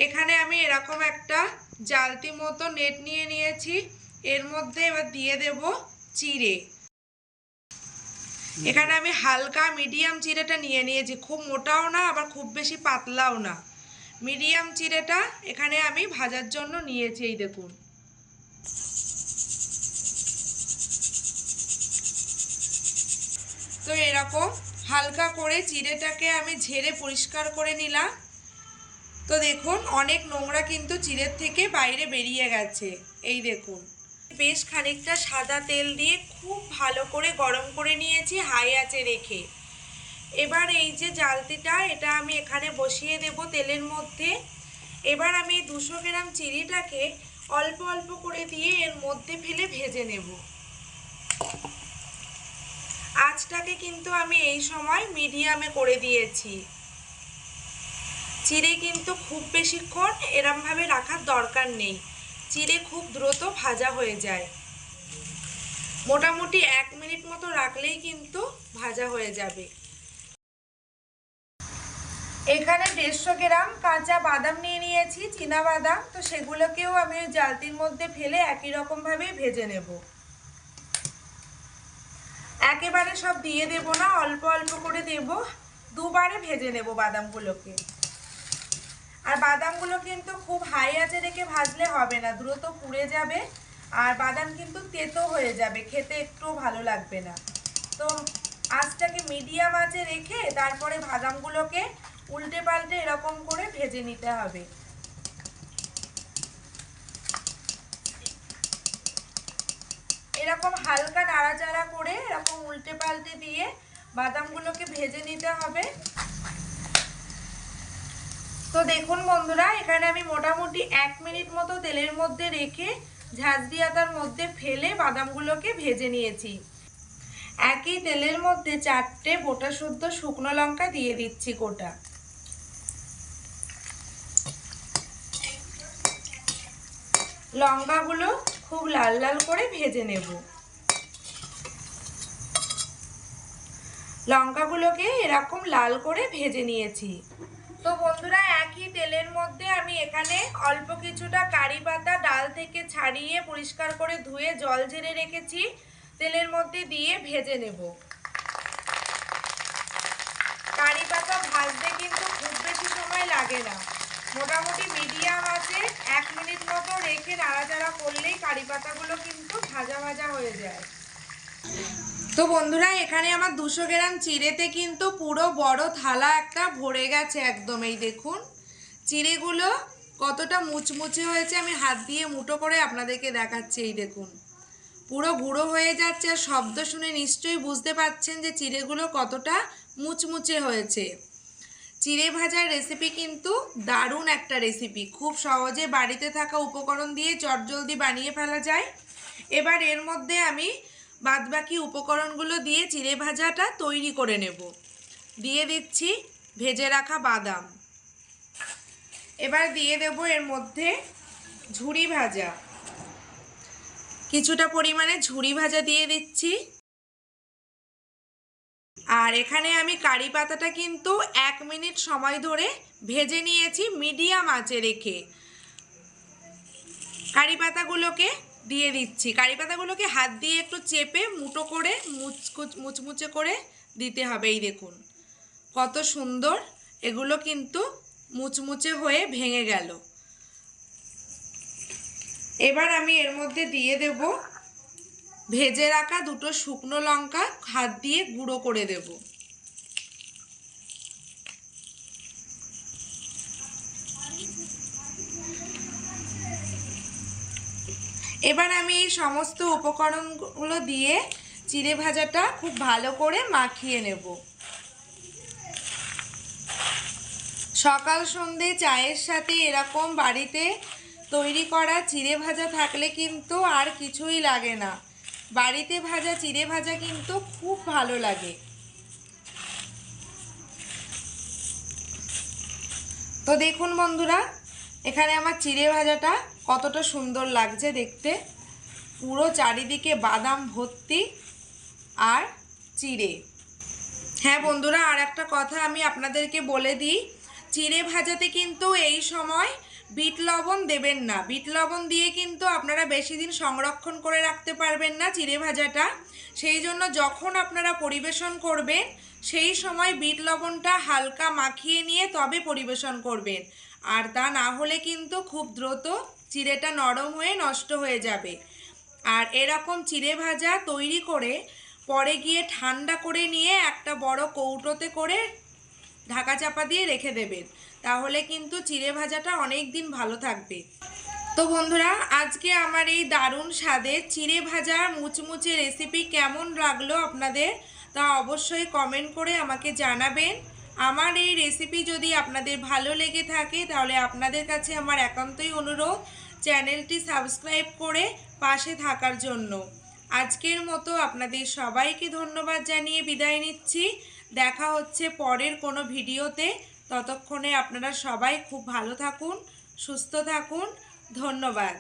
এখানে আমি এরকম একটা জালতি মতো নেট নিয়ে নিয়েছি। এর মধ্যে এবার দিয়ে দেব চিড়ে। এখানে আমি হালকা মিডিয়াম চিড়েটা নিয়ে নিয়েছি, খুব মোটাও না আবার খুব বেশি পাতলাও না, মিডিয়াম চিড়েটা এখানে আমি ভাজার জন্য নিয়েছি। এই দেখুন, তো এরকম হালকা করে চিড়েটাকে আমি ঝেড়ে পরিষ্কার করে নিলাম। তো দেখুন অনেক নোংরা কিন্তু চিড়ের থেকে বাইরে বেরিয়ে গেছে। এই দেখুন, বেশ খানিকটা সাদা তেল দিয়ে খুব ভালো করে গরম করে নিয়েছি হাই আঁচে রেখে। এবার এই যে জালতিটা, এটা আমি এখানে বসিয়ে দেব তেলের মধ্যে। এবার আমি 200 গ্রাম চিড়িটাকে অল্প অল্প করে দিয়ে এর মধ্যে ফেলে ভেজে নেব। আঁচটাকে কিন্তু আমি এই সময় মিডিয়ামে করে দিয়েছি। চিড়ে কিন্তু খুব বেশিক্ষণ এরমভাবে রাখার দরকার নেই, চিড়ে খুব দ্রুত ভাজা হয়ে যায়। মোটামুটি 1 মিনিট মতো রাখলেই কিন্তু ভাজা হয়ে যাবে। এখানে 150 গ্রাম কাঁচা বাদাম নিয়ে নিয়েছি, চীনা বাদাম। তো সেগুলোকেও আমি জালতির মধ্যে ফেলে একই রকমভাবেই ভেজে নেব। একেবারে সব দিয়ে দেব না, অল্প অল্প করে দেব, দুবারে ভেজে নেব বাদামগুলোকে। আর বাদামগুলো কিন্তু খুব হাই আঁচে রেখে ভাজলে হবে না, দ্রুত পুড়ে যাবে আর বাদাম কিন্তু তেতো হয়ে যাবে, খেতে একটু ভালো লাগবে না। তো আঁচটাকে মিডিয়াম আঁচে রেখে তারপরে বাদামগুলোকে উল্টে পাল্টে এরকম করে ভেজে নিতে হবে। এরকম হালকা নাড়াচাড়া করে এরকম উল্টে পাল্টে দিয়ে বাদামগুলোকে ভেজে নিতে হবে। তো দেখুন বন্ধুরা, এখানে আমি মোটামুটি 1 মিনিট মতো তেলের মধ্যে রেখে ঝাঁঝরি আটার মধ্যে ফেলে বাদামগুলোকে ভেজে নিয়েছি। একই তেলের মধ্যে 4টে গোটা শুদ্ধ শুকনো লঙ্কা দিয়ে দিচ্ছি গোটা। লঙ্কাগুলো খুব লাল লাল করে ভেজে নেব। লঙ্কাগুলোকে এরকম লাল করে ভেজে নিয়েছি। তো বন্ধুরা, একই তেলের মধ্যে আমি এখানে অল্প কিছুটা কারি পাতা ডাল থেকে ছাড়িয়ে পরিষ্কার করে ধুয়ে জল ঝেড়ে রেখেছি, তেলের মধ্যে দিয়ে ভেজে নেব। কারি পাতা ভাজতে কিন্তু খুব বেশি সময় লাগে না, মোটামুটি মিডিয়াম আছে 1 মিনিট মতো রেখে নাড়াচাড়া করলেই কারি পাতাগুলো কিন্তু ভাজা ভাজা হয়ে যায়। তো বন্ধুরা, এখানে আমার 200 গ্রাম চিড়েতে কিন্তু পুরো বড় থালা একটা ভরে গেছে একদম। এই দেখুন চিড়েগুলো কতটা মুচমুচে হয়েছে, আমি হাত দিয়ে মুঠো করে আপনাদেরকে দেখাচ্ছি। এই দেখুন পুরো গুঁড়ো হয়ে যাচ্ছে, আর শব্দ শুনে নিশ্চয়ই বুঝতে পারছেন যে চিড়েগুলো কতটা মুচমুচে হয়েছে। চিড়ে ভাজার রেসিপি কিন্তু দারুণ একটা রেসিপি, খুব সহজে বাড়িতে থাকা উপকরণ দিয়ে চটজলদি বানিয়ে ফেলা যায়। এবার এর মধ্যে আমি বাদবাকি উপকরণগুলো দিয়ে চিড়ে ভাজাটা তৈরি করে নেব। দিয়ে দিচ্ছি ভেজে রাখা বাদাম। এবার দিয়ে দেব এর মধ্যে ঝুরি ভাজা, কিছুটা পরিমাণে ঝুরি ভাজা দিয়ে দিচ্ছি। আর এখানে আমি কারি পাতাটা কিন্তু 1 মিনিট সময় ধরে ভেজে নিয়েছি মিডিয়াম আঁচে রেখে। কারি পাতাগুলোকে দিয়ে দিচ্ছি। কারি পাতাগুলোকে হাত দিয়ে একটু চেপে মুঠো করে মুচমুচে করে দিতে হবে। এই দেখুন কত সুন্দর এগুলো কিন্তু মুচমুচে হয়ে ভেঙে গেল। এবার আমি এর মধ্যে দিয়ে দেব ভেজে রাখা 2টো শুকনো লঙ্কা, হাত দিয়ে গুঁড়ো করে দেব। এবার আমি এই সমস্ত উপকরণগুলো দিয়ে চিড়ে ভাজাটা খুব ভালো করে মাখিয়ে নেব। সকাল সন্ধে চায়ের সাথে এরকম বাড়িতে তৈরি করা চিড়ে ভাজা থাকলে কিন্তু আর কিছুই লাগে না। বাড়িতে ভাজা চিড়ে ভাজা কিন্তু খুব ভালো লাগে। তো দেখুন বন্ধুরা, এখানে আমার চিড়ে ভাজাটা কতটা সুন্দর লাগছে দেখতে, পুরো চারিদিকে বাদাম ভর্তি আর চিড়ে। হ্যাঁ বন্ধুরা, আর একটা কথা আমি আপনাদেরকে বলে দিই, চিড়ে ভাজাতে কিন্তু এই সময় বিট লবণ দেবেন না। বিট লবণ দিয়ে কিন্তু আপনারা বেশি দিন সংরক্ষণ করে রাখতে পারবেন না চিড়ে ভাজাটা। সেই জন্য যখন আপনারা পরিবেশন করবেন সেই সময় বিট লবণটা হালকা মাখিয়ে নিয়ে তবে পরিবেশন করবেন। আর তা না হলে কিন্তু খুব দ্রুত চিড়েটা নরম হয়ে নষ্ট হয়ে যাবে। আর এরকম চিড়ে ভাজা তৈরি করে পরে গিয়ে ঠান্ডা করে নিয়ে একটা বড় কৌটোতে করে ঢাকা চাপা দিয়ে রেখে দেবেন, তাহলে কিন্তু চিড়ে ভাজাটা অনেক দিন ভালো থাকবে। তো বন্ধুরা, আজকে আমার এই দারুণ স্বাদের চিড়ে ভাজা মুচমুচে রেসিপি কেমন লাগলো আপনাদের, তা অবশ্যই কমেন্ট করে আমাকে জানাবেন। আমার এই রেসিপি যদি আপনাদের ভালো লেগে থাকে তাহলে আপনাদের কাছে আমার একান্তই অনুরোধ চ্যানেলটি সাবস্ক্রাইব করে পাশে থাকার জন্য। আজকের মতো আপনাদের সবাইকে ধন্যবাদ জানিয়ে বিদায় নিচ্ছি। দেখা হচ্ছে পরের কোনো ভিডিওতে। ততক্ষণে আপনারা সবাই খুব ভালো থাকুন, সুস্থ থাকুন। ধন্যবাদ।